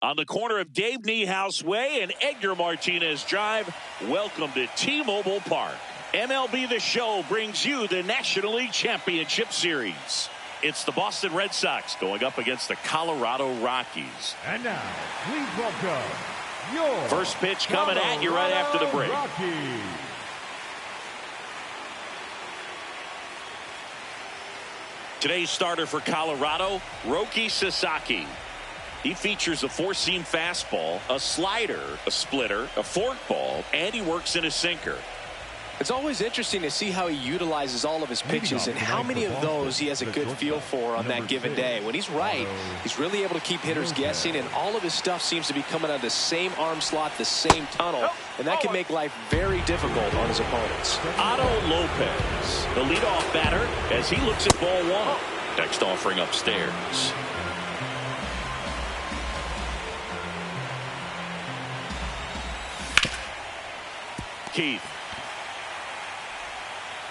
On the corner of Dave Niehaus Way and Edgar Martinez Drive, welcome to T-Mobile Park. MLB The Show brings you the National League Championship Series. It's the Boston Red Sox going up against the Colorado Rockies. And now, please welcome your first pitch coming at you right after the break. Rockies. Today's starter for Colorado, Roki Sasaki. He features a four-seam fastball, a slider, a splitter, a forkball, and he works in a sinker. It's always interesting to see how he utilizes all of his pitches and how many of those he has a good feel for on that given day. When he's right, he's really able to keep hitters guessing, and all of his stuff seems to be coming out of the same arm slot, the same tunnel, and that can make life very difficult on his opponents. Otto Lopez, the leadoff batter, as he looks at ball one. Next offering upstairs. Keith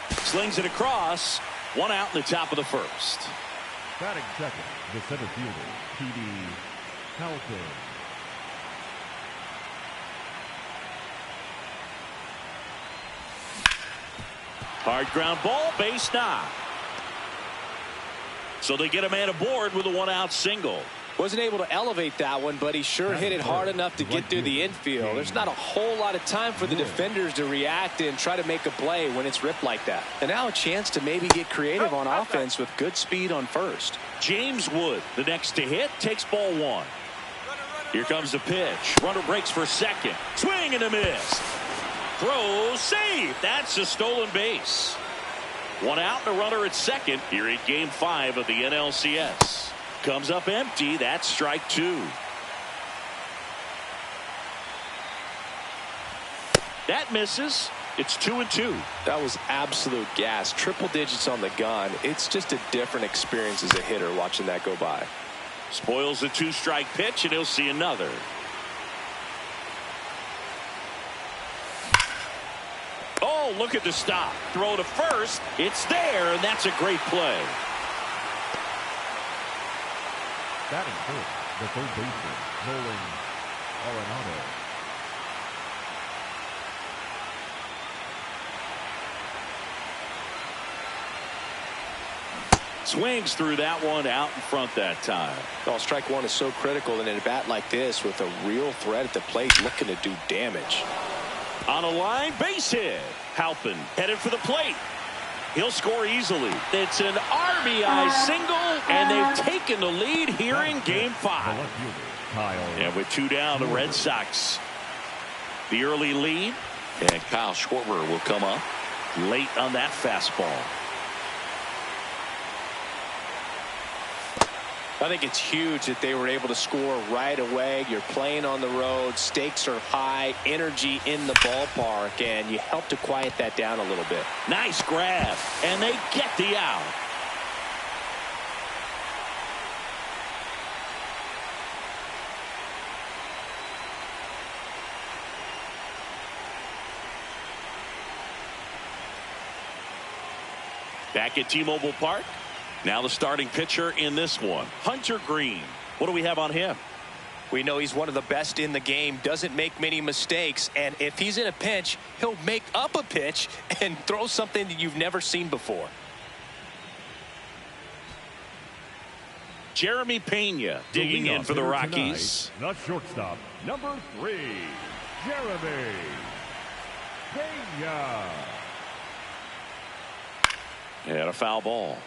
slings it across. One out in the top of the first. Batting second, the center fielder, T.D. Halton. Hard ground ball, base knock. So they get a man aboard with a one-out single. Wasn't able to elevate that one, but he sure hit it hard enough to get through the infield. There's not a whole lot of time for the defenders to react and try to make a play when it's ripped like that. And now a chance to maybe get creative on offense with good speed on first. James Wood, the next to hit, takes ball one. Here comes the pitch. Runner breaks for second. Swing and a miss. Throw, save. That's a stolen base. One out and a runner at second here in Game 5 of the NLCS. Comes up empty. That's strike two. That misses. It's 2-2. That was absolute gas. Triple digits on the gun. It's just a different experience as a hitter watching that go by. Spoils the two-strike pitch, and he'll see another. Oh, look at the stop. Throw to first. It's there, and that's a great play. Batting fourth, the third baseman, Nolan Arenado. Swings through that one, out in front that time. Well, strike one is so critical in a bat like this with a real threat at the plate looking to do damage. On a line, base hit. Halpin headed for the plate. He'll score easily. It's an RBI single, and they've taken the lead here in Game 5. And with two down, the Red Sox, the early lead, and Kyle Schwarber will come up late on that fastball. I think it's huge that they were able to score right away. You're playing on the road. Stakes are high. Energy in the ballpark. And you help to quiet that down a little bit. Nice grab. And they get the out. Back at T-Mobile Park. Now the starting pitcher in this one, Hunter Green. What do we have on him? We know he's one of the best in the game, doesn't make many mistakes, and if he's in a pinch, he'll make up a pitch and throw something that you've never seen before. Jeremy Pena digging in for the Rockies. Tonight, the shortstop, number 3, Jeremy Pena. And a foul ball.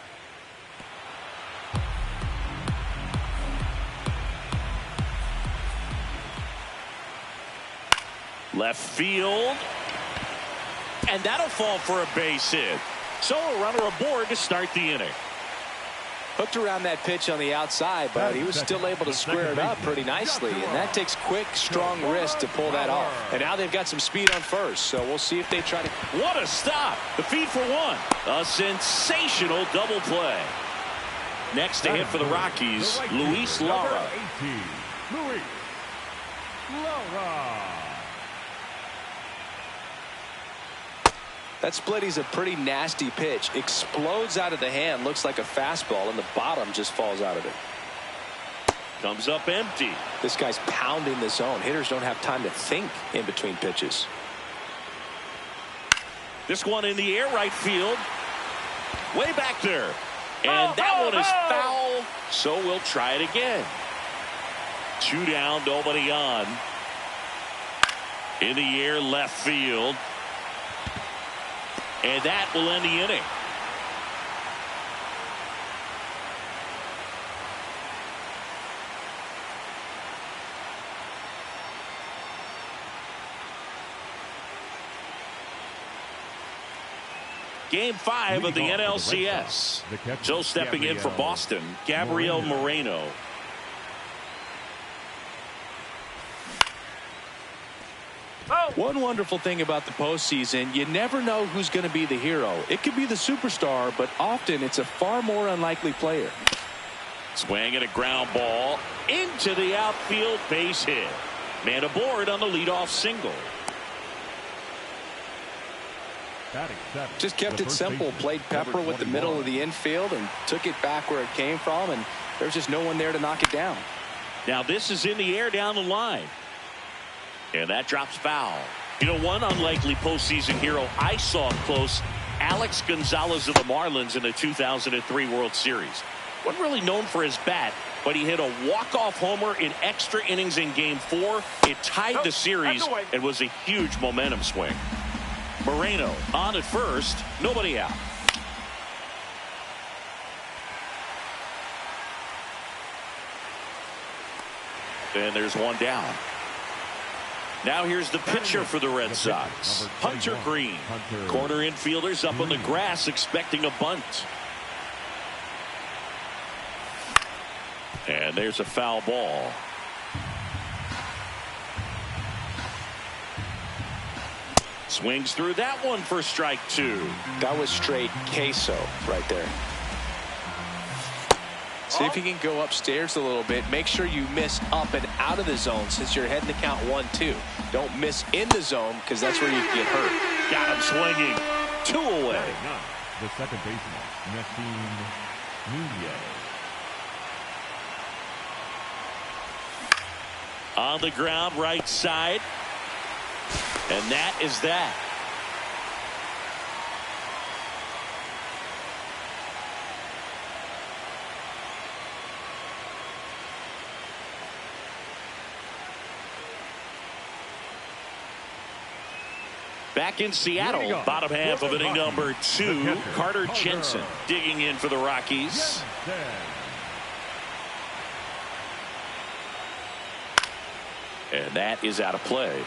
Left field. And that'll fall for a base hit. So a runner aboard to start the inning. Hooked around that pitch on the outside, but he was still able to square it up pretty nicely. And that takes quick, strong wrist to pull that off. And now they've got some speed on first, so we'll see if they try to. What a stop. The feed for one. A sensational double play. Next to hit for the Rockies, Luis Lara. Luis Lara. That splitty's a pretty nasty pitch. Explodes out of the hand, looks like a fastball, and the bottom just falls out of it. Comes up empty. This guy's pounding the zone. Hitters don't have time to think in between pitches. This one in the air, right field. Way back there. And that one is foul. So we'll try it again. 2 down, nobody on. In the air, left field. And that will end the inning. Game 5 of the NLCS. So stepping in for Boston, Gabriel Moreno. One wonderful thing about the postseason, you never know who's going to be the hero. It could be the superstar, but often it's a far more unlikely player. Swing and a ground ball into the outfield, base hit. Man aboard on the leadoff single. Just kept it simple. Played pepper with the middle of the infield and took it back where it came from, and there's just no one there to knock it down. Now this is in the air down the line. And that drops foul. You know, one unlikely postseason hero I saw up close, Alex Gonzalez of the Marlins in the 2003 World Series. Wasn't really known for his bat, but he hit a walk-off homer in extra innings in Game 4. It tied the series and was a huge momentum swing. Moreno on at first, nobody out. And there's one down. Now here's the pitcher for the Red Sox, Hunter Green. Corner infielders up on the grass expecting a bunt. And there's a foul ball. Swings through that one for strike 2. That was straight queso right there. See if you can go upstairs a little bit. Make sure you miss up and out of the zone since you're heading to count 1-2. Don't miss in the zone because that's where you can get hurt. Got him swinging. 2 away. The second baseman, Nestor Nunez. On the ground, right side. And that is that. Back in Seattle, bottom half of inning number 2, Carter Jensen digging in for the Rockies. And that is out of play.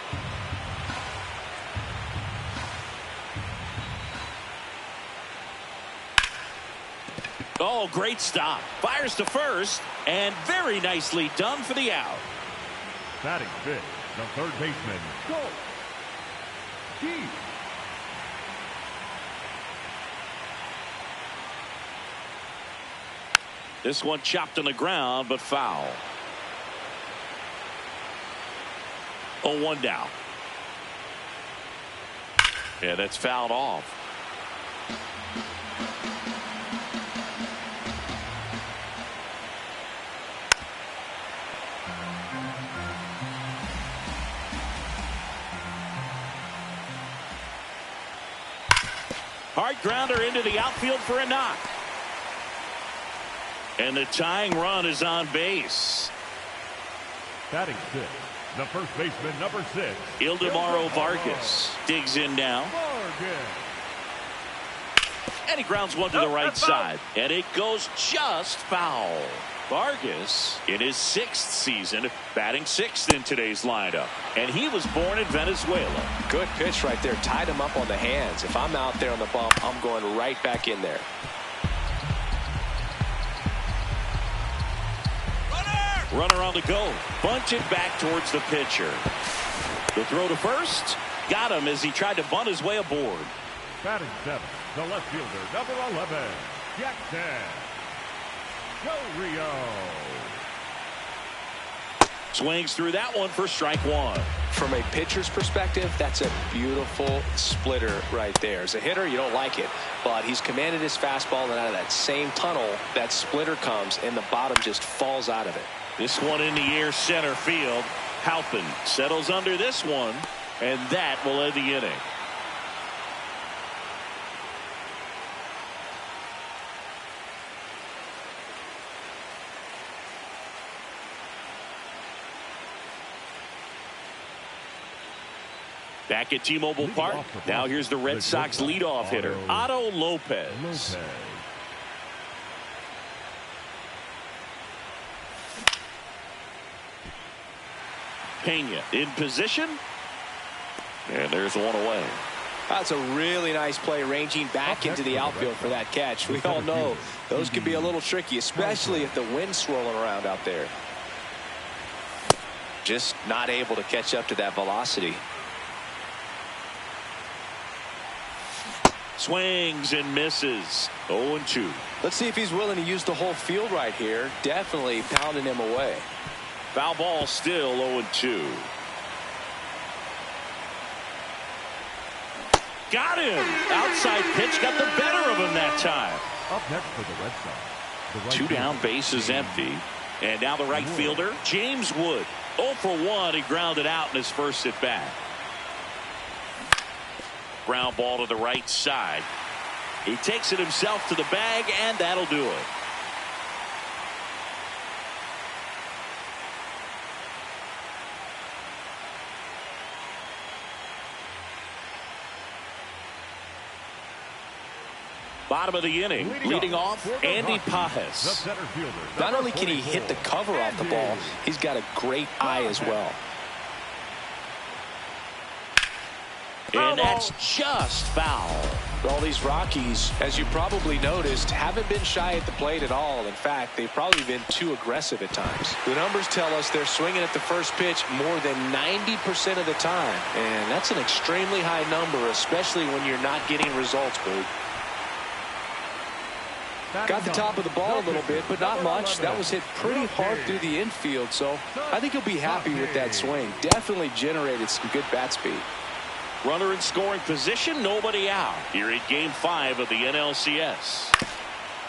Oh, great stop. Fires to first, and very nicely done for the out. Batting fifth, the third baseman, go. This one chopped on the ground, but foul. 0-1 down. Yeah, that's fouled off. Hard grounder into the outfield for a knock. And the tying run is on base. Batting sixth, the first baseman, number 6. Ildemaro Vargas digs in now. And he grounds one to the right side. And it goes just foul. Vargas in his 6th season, batting 6th in today's lineup. And he was born in Venezuela. Good pitch right there. Tied him up on the hands. If I'm out there on the bump, I'm going right back in there. Runner on the go. Bunch it back towards the pitcher. The throw to first. Got him as he tried to bunt his way aboard. Batting 7th, the left fielder, number 11, Jackson Del Rio. Swings through that one for strike 1. From a pitcher's perspective, that's a beautiful splitter right there. As a hitter, you don't like it, but he's commanded his fastball, and out of that same tunnel, that splitter comes, and the bottom just falls out of it. This one in the air center field. Halpin settles under this one, and that will end the inning. Back at T-Mobile Park. Now here's the Red Sox leadoff hitter, Otto Lopez. Pena in position. And there's one away. That's a really nice play, ranging back into the outfield for that catch. We all know those can be a little tricky, especially if the wind's swirling around out there. Just not able to catch up to that velocity. Swings and misses. 0-2. Let's see if he's willing to use the whole field right here. Definitely pounding him away. Foul ball, still 0-2. Got him. Outside pitch got the better of him that time. Up next for the Red Sox. Two down, base is empty. And now the right fielder, James Wood. 0 for 1. He grounded out in his first at bat. Ground ball to the right side. He takes it himself to the bag, and that'll do it. Bottom of the inning, leading off, Andy Pajes. Not only can he hit the cover off the ball, he's got a great eye as well. And that's just foul. Well, these Rockies, as you probably noticed, haven't been shy at the plate at all. In fact, they've probably been too aggressive at times. The numbers tell us they're swinging at the first pitch more than 90% of the time. And that's an extremely high number, especially when you're not getting results, Boog. Got the top of the ball a little bit, but not much. That was hit pretty hard through the infield, so I think he'll be happy with that swing. Definitely generated some good bat speed. Runner in scoring position, nobody out. Here in Game 5 of the NLCS.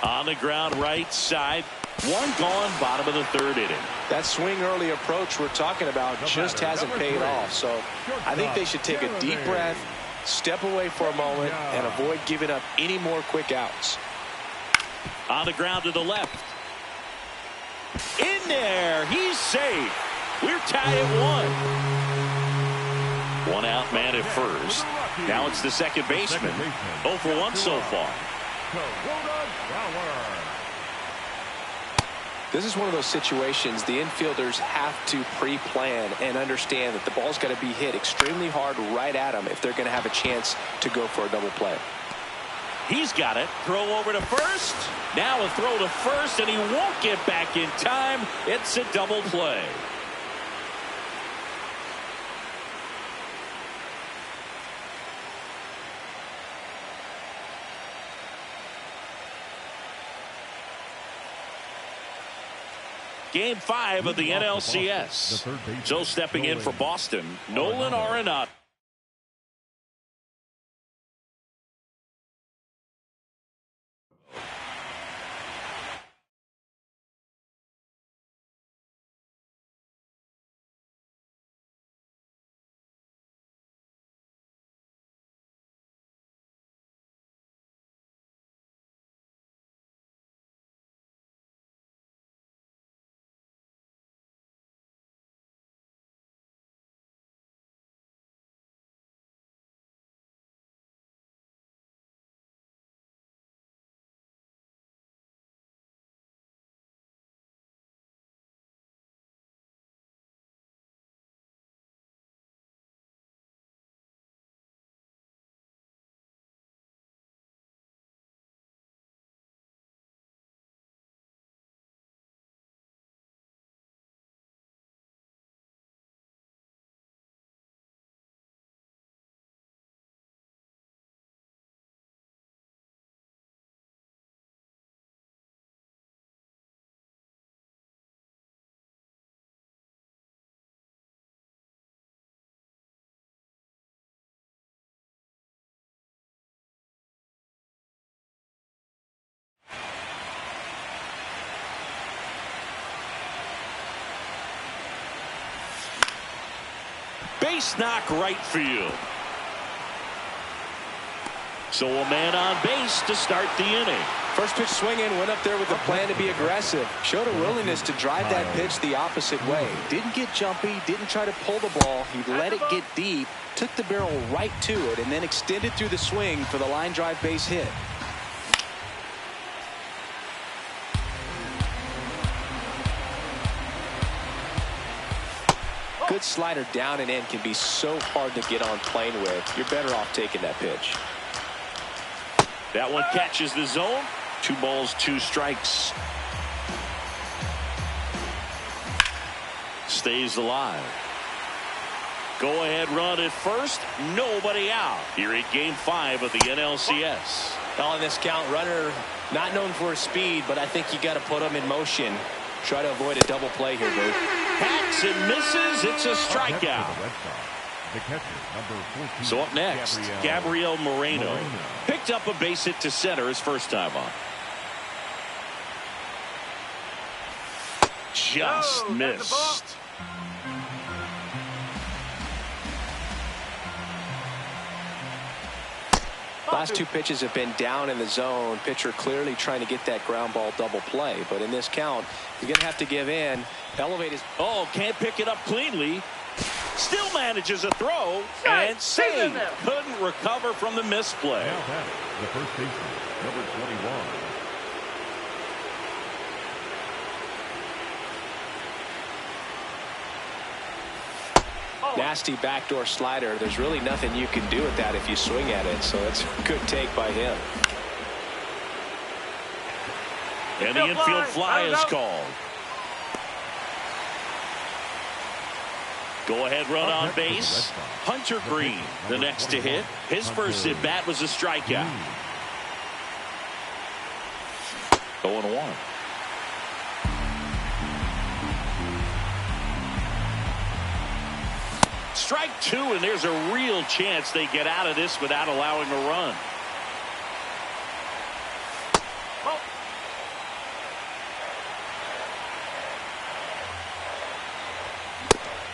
On the ground, right side. One gone, bottom of the third inning. That swing early approach we're talking about just hasn't paid off, so I think they should take a deep breath, step away for a moment, and avoid giving up any more quick outs. On the ground to the left. In there, he's safe. We're tied at 1. One out, man at first. Now it's the second baseman. 0 for 1 so far. This is one of those situations the infielders have to pre-plan and understand that the ball's got to be hit extremely hard right at them if they're going to have a chance to go for a double play. He's got it. Throw over to first. Now a throw to first, and he won't get back in time. It's a double play. Game 5 of the NLCS. So stepping in for Boston, Nolan Arenado. Base knock right field. So a man on base to start the inning. First pitch swinging, went up there with a plan to be aggressive. Showed a willingness to drive that pitch the opposite way. Didn't get jumpy, didn't try to pull the ball. He let it get deep, took the barrel right to it, and then extended through the swing for the line drive base hit. Good slider down and in can be so hard to get on plane with. You're better off taking that pitch. That one catches the zone. 2 balls, 2 strikes. Stays alive. Go ahead run at first. Nobody out. Here in Game 5 of the NLCS. On this count, runner not known for his speed, but I think you got to put him in motion. Try to avoid a double play here, dude. Hacks and misses. It's a strikeout. The catcher, number 14, So up next, Gabriel Moreno. Picked up a base hit to center his first time on. Just missed. Last 2 pitches have been down in the zone. Pitcher clearly trying to get that ground ball double play. But in this count, you're going to have to give in. Elevate his... Oh, can't pick it up cleanly. Still manages a throw and save. Couldn't recover from the misplay. Now that, the first baseman, number 21. Nasty backdoor slider. There's really nothing you can do with that if you swing at it. So it's a good take by him. And the infield fly is called. Go ahead run on base. Hunter Green, the next to hit. His first at bat was a strikeout. 0-1. Strike 2, and there's a real chance they get out of this without allowing a run.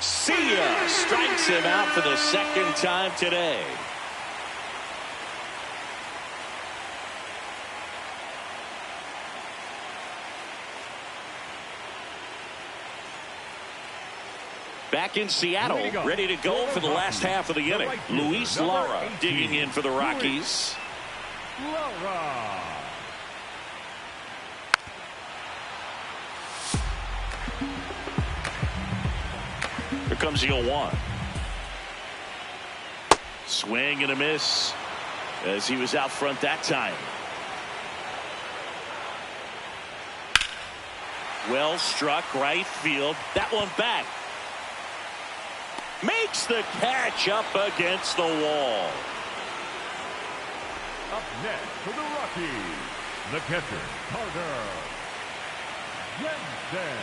See ya. Strikes him out for the second time today. Back in Seattle, ready to go for the last half of the inning. Luis Lara digging in for the Rockies. Lara. Here comes the 0-1. Swing and a miss as he was out front that time. Well struck right field. That one back. Makes the catch up against the wall. Up next for the Rockies, the catcher, Carter Jensen.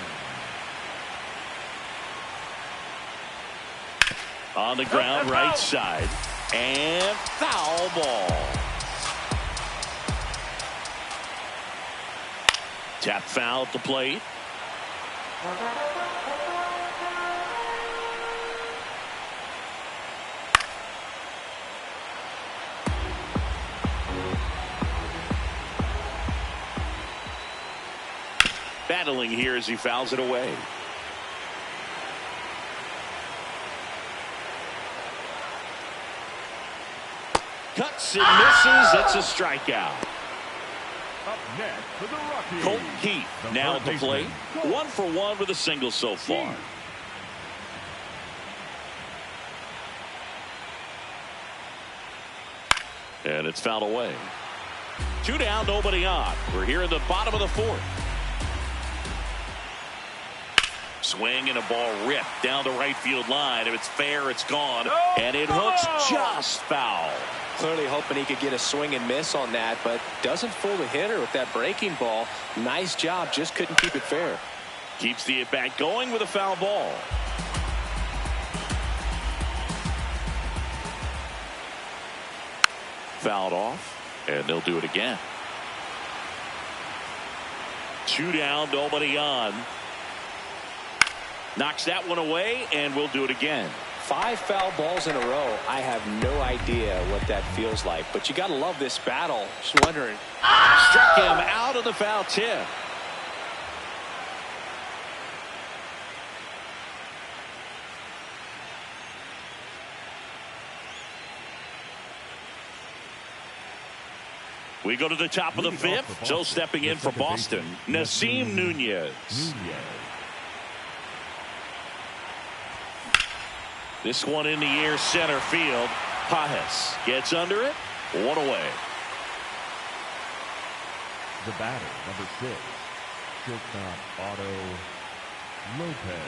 On the ground, right side. And foul ball. Tap foul at the plate. Battling here as he fouls it away. Cuts and misses. It's a strikeout. Up next for the Rockies, Colt Keith now at the plate. 1 for 1 with a single so far. And it's fouled away. 2 down, nobody on. We're here in the bottom of the 4th. Swing and a ball ripped down the right field line. If it's fair, it's gone. And it hooks just foul. Clearly hoping he could get a swing and miss on that, but doesn't fool the hitter with that breaking ball. Nice job, just couldn't keep it fair. Keeps the at-bat going with a foul ball. Fouled off, and they'll do it again. 2 down, nobody on. Knocks that one away, and we'll do it again. 5 foul balls in a row. I have no idea what that feels like, but you got to love this battle. Just wondering. Struck him out of the foul tip. We go to the top of the 5th. So stepping in for Boston, Nasim Nunez. This one in the air, center field. Pajes gets under it. 1 away. The batter, number 6, shortstop Otto Lopez.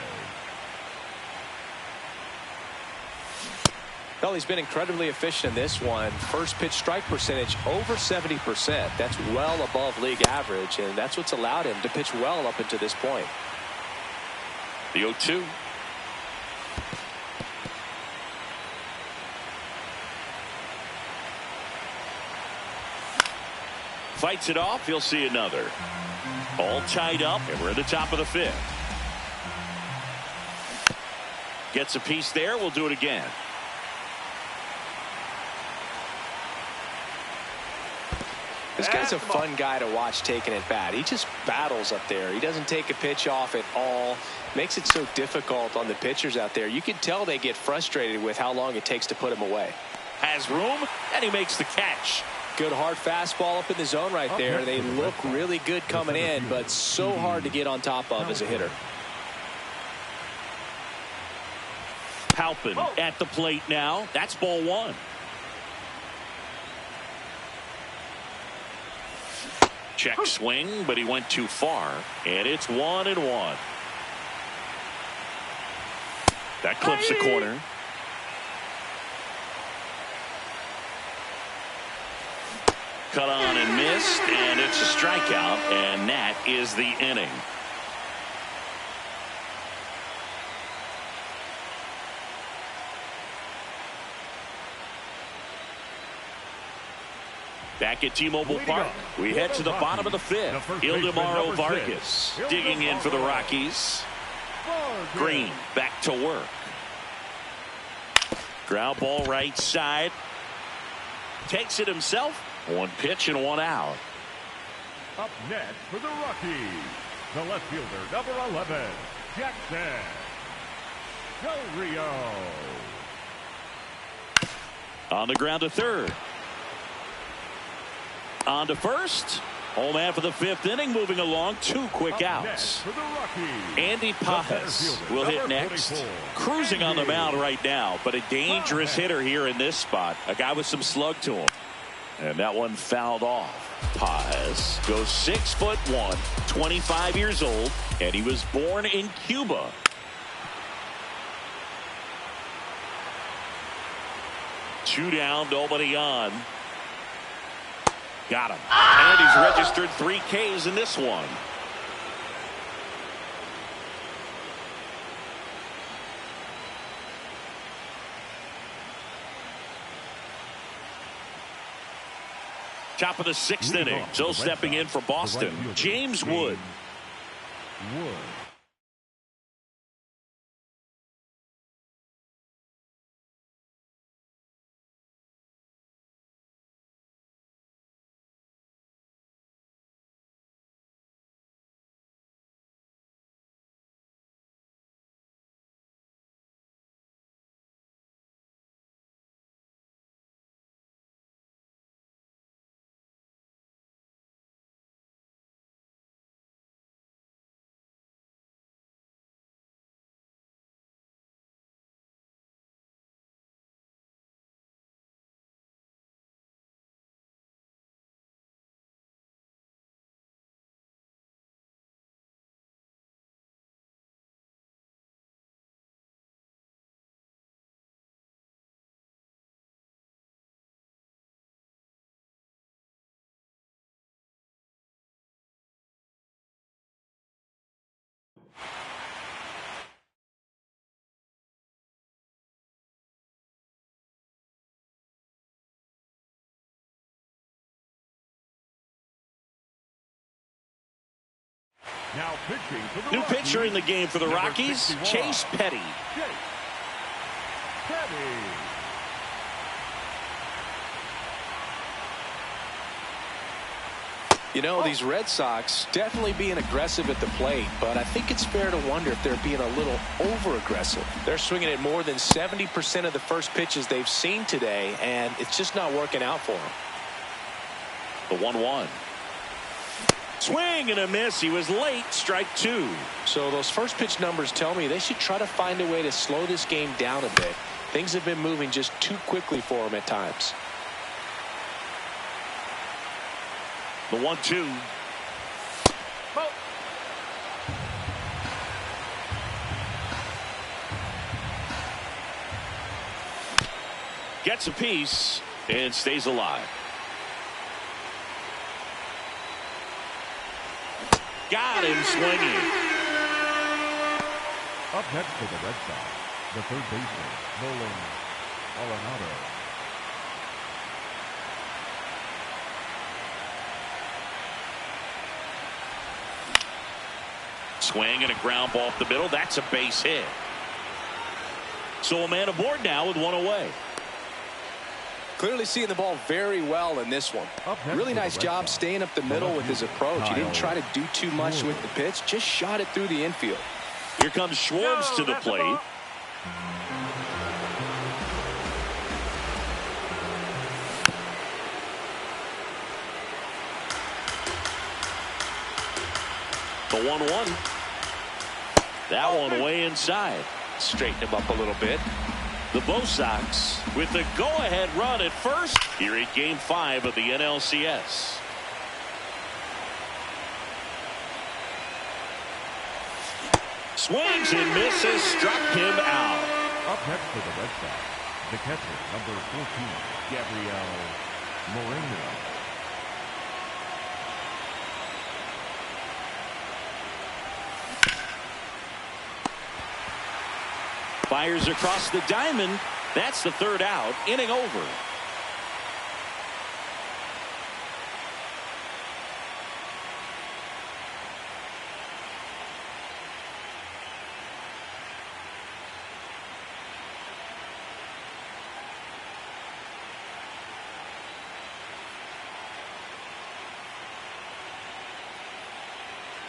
Well, he's been incredibly efficient in this one. First pitch strike percentage over 70%. That's well above league average, and that's what's allowed him to pitch well up until this point. The 0-2. Fights it off. He'll see another. All tied up, and we're at the top of the 5th. Gets a piece there. We'll do it again. This guy's a fun guy to watch taking at bat. He just battles up there. He doesn't take a pitch off at all. Makes it so difficult on the pitchers out there. You can tell they get frustrated with how long it takes to put him away. Has room, and he makes the catch. Good hard fastball up in the zone right there. They look really good coming in, but so hard to get on top of as a hitter. Halpin at the plate now. That's ball 1. Check swing, but he went too far, and it's 1-1. That clips the corner. Cut on and missed, and it's a strikeout, and that is the inning. Back at T-Mobile Park, we head to the bottom of the 5th. Ildemaro Vargas digging in for the Rockies. Green back to work. Ground ball right side. Takes it himself. 1 pitch and 1 out. Up next for the Rockies, the left fielder, number 11, Jackson Del Rio. On the ground to third. On to first. Home man for the 5th inning, moving along. 2 quick outs. Andy Pajes will hit next. Cruising on the mound right now, but a dangerous hitter here in this spot. A guy with some slug to him. And that one fouled off. Pajes goes 6'1", 25 years old, and he was born in Cuba. Two down, nobody on. Got him. And he's registered 3 Ks in this one. Top of the 6th inning. So stepping in for Boston, James Wood. Now pitching for the New pitcher in the game for the Rockies, Chase Petty. Ready. You know, these Red Sox definitely being aggressive at the plate, but I think it's fair to wonder if they're being a little over-aggressive. They're swinging at more than 70% of the first pitches they've seen today, and it's just not working out for them. The 1-1. Swing and a miss. He was late. Strike two. So those first pitch numbers tell me they should try to find a way to slow this game down a bit. Things have been moving just too quickly for them at times. The 1-2. Gets a piece and stays alive. Got him swinging. Up next for the Red Sox, the third baseman, Nolan Arenado. Swing and a ground ball up the middle. That's a base hit. So a man aboard now with one away. Clearly seeing the ball very well in this one. Really nice job staying up the middle with his approach. He didn't try to do too much with the pitch, just shot it through the infield. Here comes Schwartz to the plate. The 1-1. That one way inside. Straighten him up a little bit. The Bo Sox with the go-ahead run at first here at Game 5 of the NLCS. Swings and misses, struck him out. Up next for the Red Sox, the catcher, number 14, Gabriel Moreno. Fires across the diamond. That's the third out. Inning over.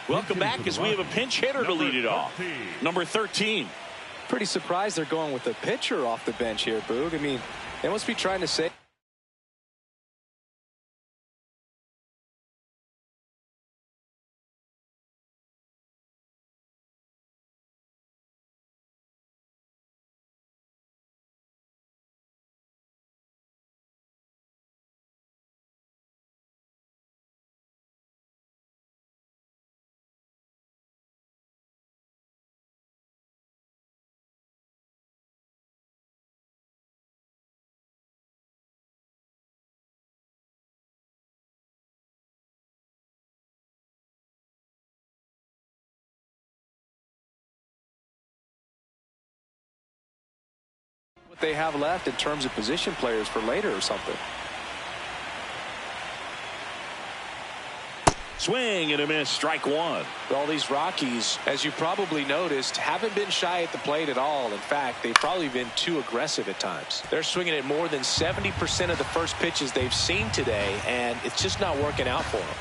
Welcome back as we have a pinch hitter to lead it off. Number 13. Pretty surprised they're going with a pitcher off the bench here, Boog. I mean, they must be trying to say. What they have left in terms of position players for later or something. Swing and a miss, strike one. All these Rockies, as you probably noticed, haven't been shy at the plate at all. In fact, they've probably been too aggressive at times. They're swinging at more than 70% of the first pitches they've seen today, and it's just not working out for them.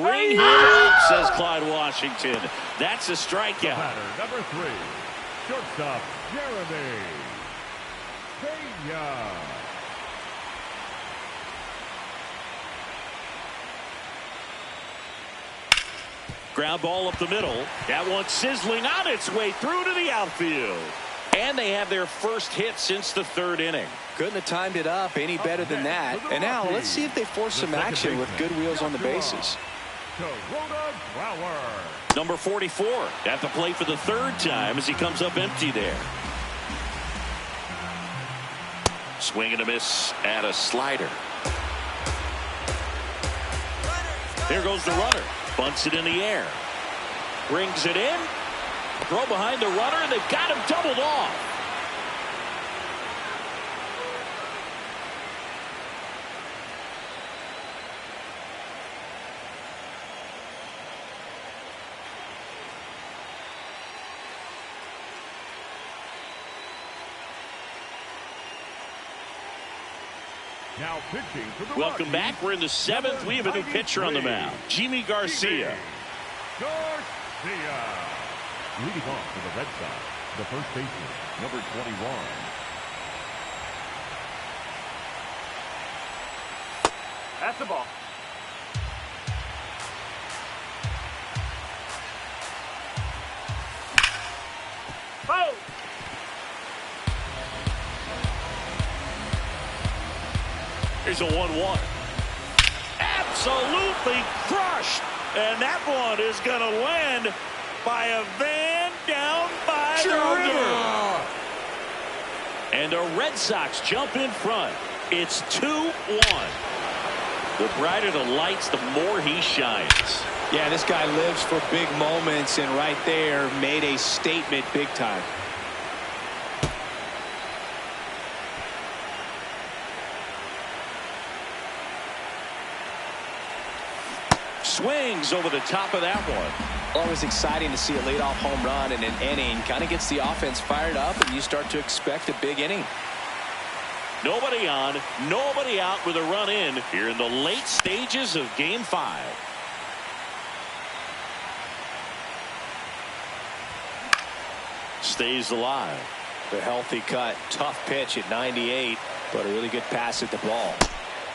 Ring him up, says Clyde Washington. That's a strikeout. Batter, number 3, shortstop, Jeremy Pena. Ground ball up the middle. That one sizzling on its way through to the outfield. And they have their first hit since the third inning. Couldn't have timed it up any better than that. And now let's see if they force some action with good wheels on the bases. Number 44 at the plate for the third time as he comes up empty there. Swing and a miss at a slider. There goes the runner. Bunts it in the air. Brings it in. Throw behind the runner. They've got him doubled off. Now pitching for the Welcome Rockies, back. We're in the seventh. We have a new pitcher on the mound. Jimmy Garcia. Garcia. Leading off for the Red Sox, the first baseman, number 21. That's the ball. Oh! Here's a 1-1. Absolutely crushed. And that one is going to land by a van down by the river. And the Red Sox jump in front. It's 2-1. The brighter the lights, the more he shines. Yeah, this guy lives for big moments, and right there made a statement big time. Swings over the top of that one. Always exciting to see a leadoff home run in an inning. Kind of gets the offense fired up, and you start to expect a big inning. Nobody on, nobody out with a run in here in the late stages of Game 5. Stays alive. The healthy cut. Tough pitch at 98, but a really good pass at the ball.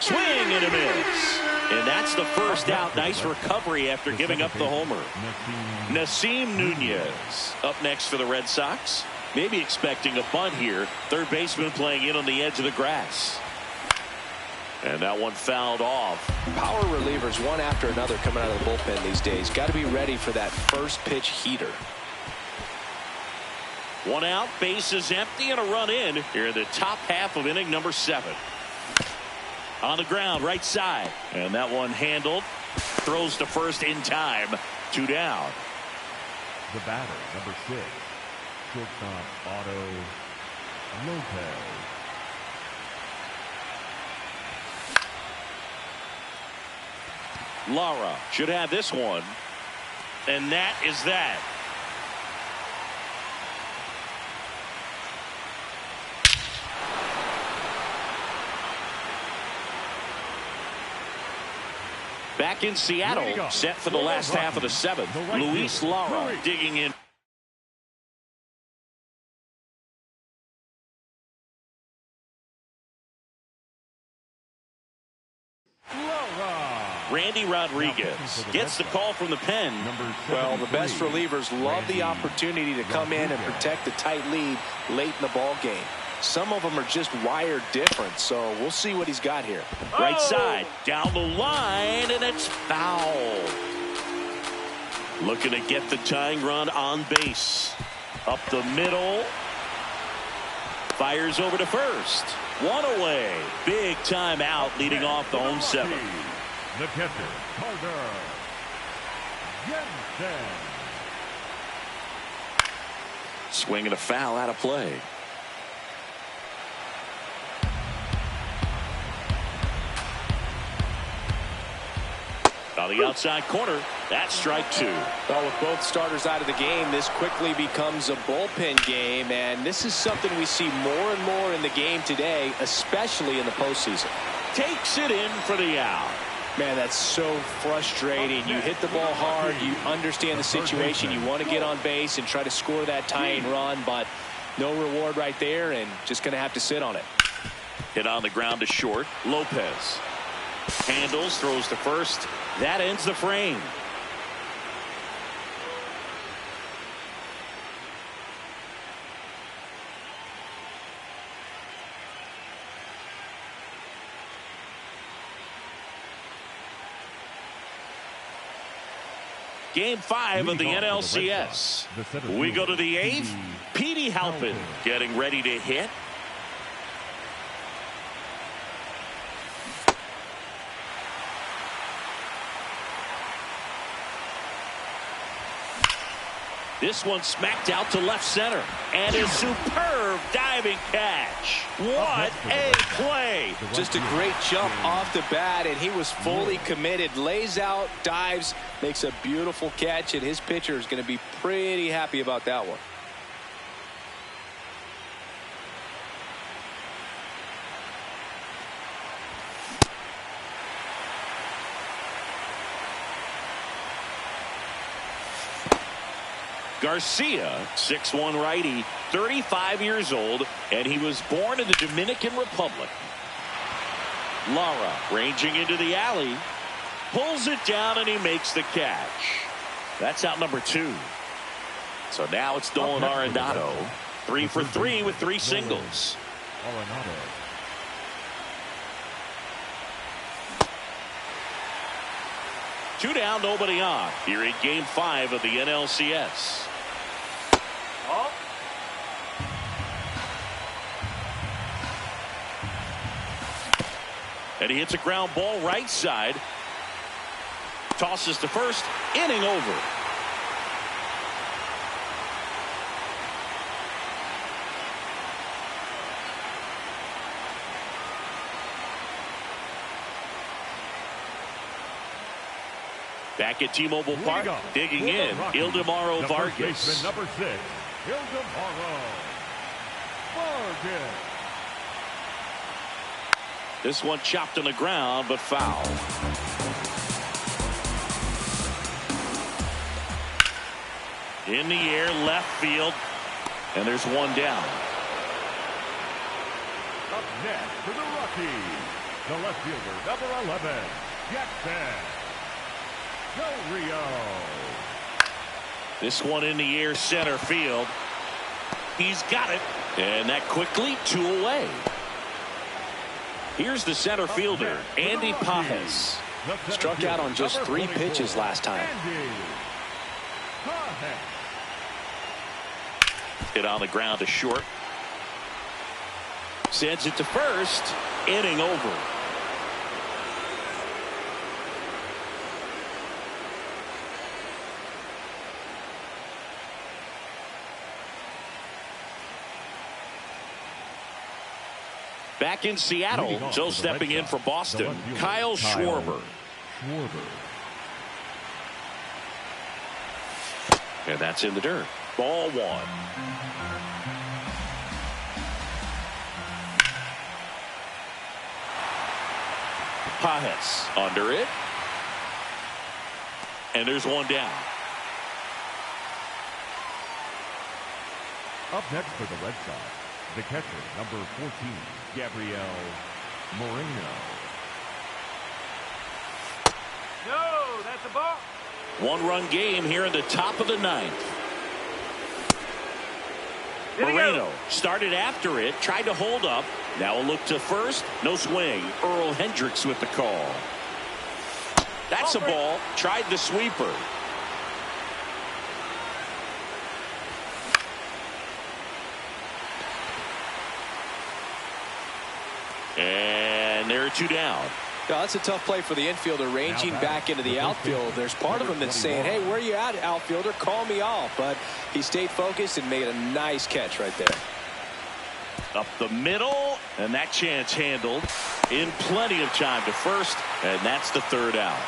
Swing and a miss. And that's the first out. Nice recovery after giving up the homer. Nasim Nunez up next for the Red Sox. Maybe expecting a bunt here. Third baseman playing in on the edge of the grass. And that one fouled off. Power relievers one after another coming out of the bullpen these days. Got to be ready for that first pitch heater. One out, bases empty, and a run in here in the top half of inning number 7. On the ground, right side. And that one handled. Throws to first in time. 2 down. The batter, number 6. Shortstop Otto Lopez. Lara should have this one. And that is that. Back in Seattle, set for the last half of the 7th. Luis Lara digging in. Randy Rodriguez gets the call from the pen. Well, the best relievers love the opportunity to come in and protect the tight lead late in the ball game. Some of them are just wired different, so we'll see what he's got here. Right side, down the line, and it's foul. Looking to get the tying run on base. Up the middle. Fires over to first. One away. Big time out leading off the home 7. The catcher, Carter Jensen. Swing and a foul out of play. On the outside corner, that's strike 2. Well, with both starters out of the game, this quickly becomes a bullpen game, and this is something we see more and more in the game today, especially in the postseason. Takes it in for the out. Man, that's so frustrating. You hit the ball hard, you understand the situation, you want to get on base and try to score that tying run, but no reward right there, and just going to have to sit on it. Hit on the ground to short. Lopez handles, throws to first. That ends the frame. Game 5 of the NLCS. We go to the 8th. Petey Halpin getting ready to hit. This one smacked out to left center. And a superb diving catch. What a play. Just a great jump off the bat, and he was fully committed. Lays out, dives, makes a beautiful catch, and his pitcher is going to be pretty happy about that one. Garcia, 6'1" righty, 35 years old, and he was born in the Dominican Republic. Lara ranging into the alley, pulls it down, and he makes the catch. That's out number 2. So now it's Nolan Arenado, 3 for 3 with 3 singles. Arenado. 2 down, nobody on. Here in Game 5 of the NLCS. Oh. And he hits a ground ball right side. Tosses to first. Inning over. Back at T-Mobile Park, digging in, Ildemaro Vargas. Number 6, Ildemaro Vargas. This one chopped on the ground, but foul. In the air, left field, and there's 1 down. Up next for the Rockies, the left fielder, number 11, Jackson. Rio. This one in the air, center field. He's got it, and that quickly 2 away. Here's the center fielder, Andy Pages. Struck out on just 3 pitches last time. Hit on the ground to short. Sends it to first. Inning over. Back in Seattle, Joe stepping in for Boston, Kyle Schwarber. And that's in the dirt. Ball 1. Pages under it. And there's 1 down. Up next for the Red Sox, the catcher, number 14, Gabriel Moreno. No, that's a ball. 1-run game here in the top of the 9th. Moreno started after it, tried to hold up. Now a look to first. No swing. Earl Hendricks with the call. That's a ball. Tried the sweeper. And there are 2 down. Yeah, that's a tough play for the infielder, ranging back into the outfield. There's part of him that's saying, hey, where are you at, outfielder? Call me off. But he stayed focused and made a nice catch right there. Up the middle, and that chance handled in plenty of time to first, and that's the 3rd out.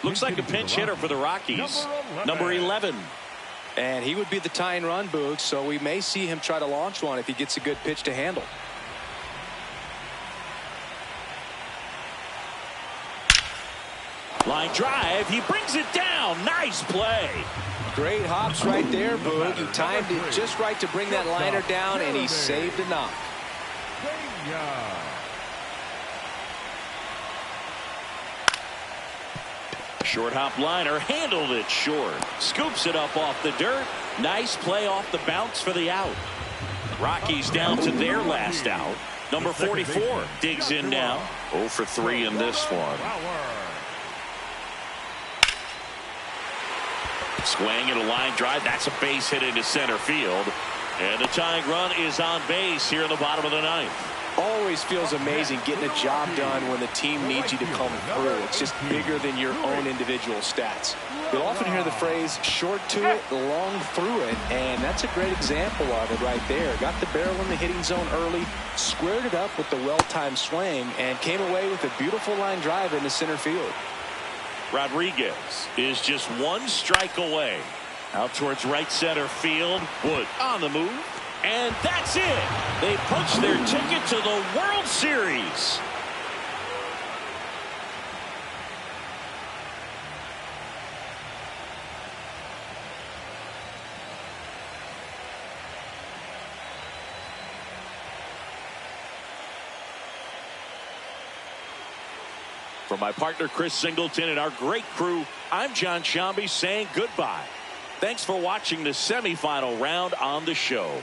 Looks like a pinch hitter for the Rockies. Number 11. And he would be the tying run, Boog, so we may see him try to launch one if he gets a good pitch to handle. Line drive. He brings it down. Nice play. Great hops right there, Boog. He timed it just right to bring that liner down, and he saved a knock. Short hop liner, handled it short. Scoops it up off the dirt. Nice play off the bounce for the out. Rockies down to their last out. Number 44 digs in now. 0 for 3 in this one. Swing and a line drive. That's a base hit into center field. And the tying run is on base here in the bottom of the 9th. Always feels amazing getting a job done when the team needs you to come through. It's just bigger than your own individual stats. You'll often hear the phrase short to it, long through it, and that's a great example of it right there. Got the barrel in the hitting zone early, squared it up with the well-timed swing, and came away with a beautiful line drive into center field. Rodriguez is just one strike away. Out towards right center field. Wood on the move. And that's it. They punch their ticket to the World Series. For my partner Chris Singleton and our great crew, I'm John Shambi saying goodbye. Thanks for watching the semifinal round on the show.